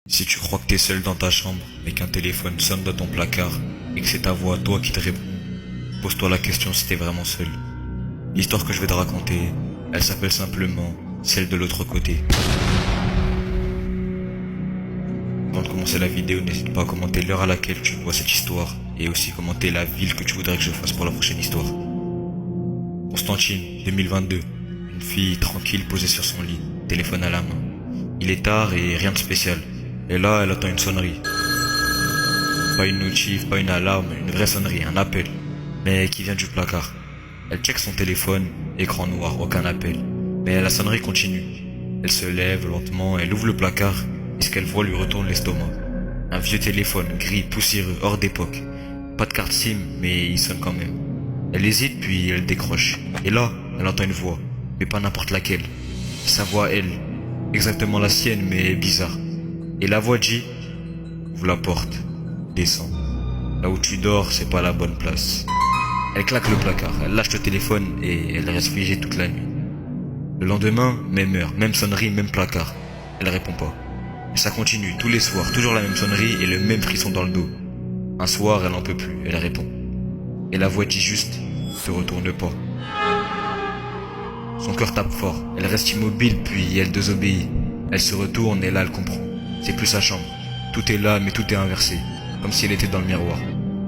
Si tu crois que t'es seul dans ta chambre, mais qu'un téléphone sonne dans ton placard, et que c'est ta voix à toi qui te répond, pose-toi la question si t'es vraiment seul. L'histoire que je vais te raconter, elle s'appelle simplement celle de l'autre côté. Avant de commencer la vidéo, n'hésite pas à commenter l'heure à laquelle tu vois cette histoire, et aussi commenter la ville que tu voudrais que je fasse pour la prochaine histoire. Constantine, 2022. Une fille tranquille posée sur son lit, téléphone à la main. Il est tard et rien de spécial. Et là, elle attend une sonnerie. Pas une notif, pas une alarme, une vraie sonnerie, un appel. Mais qui vient du placard. Elle check son téléphone, écran noir, aucun appel. Mais la sonnerie continue. Elle se lève lentement, elle ouvre le placard, et ce qu'elle voit lui retourne l'estomac. Un vieux téléphone, gris, poussiéreux, hors d'époque. Pas de carte SIM, mais il sonne quand même. Elle hésite, puis elle décroche. Et là, elle entend une voix, mais pas n'importe laquelle. Sa voix, elle. Exactement la sienne, mais bizarre. Et la voix dit, ouvre la porte, descends. Là où tu dors, c'est pas la bonne place. Elle claque le placard, elle lâche le téléphone et elle reste figée toute la nuit. Le lendemain, même heure, même sonnerie, même placard. Elle répond pas. Et ça continue, tous les soirs, toujours la même sonnerie et le même frisson dans le dos. Un soir, elle en peut plus, elle répond. Et la voix dit juste, te retourne pas. Son cœur tape fort, elle reste immobile puis elle désobéit. Elle se retourne et là elle comprend. C'est plus sa chambre. Tout est là mais tout est inversé. Comme si elle était dans le miroir.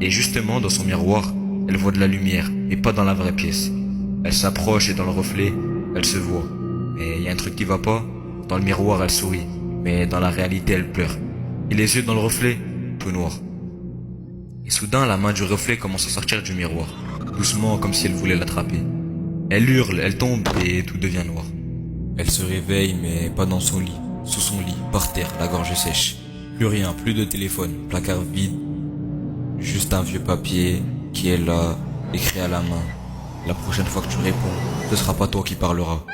Et justement dans son miroir, elle voit de la lumière, mais pas dans la vraie pièce. Elle s'approche et dans le reflet, elle se voit. Mais y a un truc qui va pas. Dans le miroir elle sourit, mais dans la réalité elle pleure. Et les yeux dans le reflet, tout noir. Et soudain la main du reflet commence à sortir du miroir. Doucement comme si elle voulait l'attraper. Elle hurle, elle tombe et tout devient noir. Elle se réveille mais pas dans son lit. Sous son lit, par terre, la gorge sèche. Plus rien, plus de téléphone, placard vide. Juste un vieux papier qui est là, écrit à la main. La prochaine fois que tu réponds, ce sera pas toi qui parleras.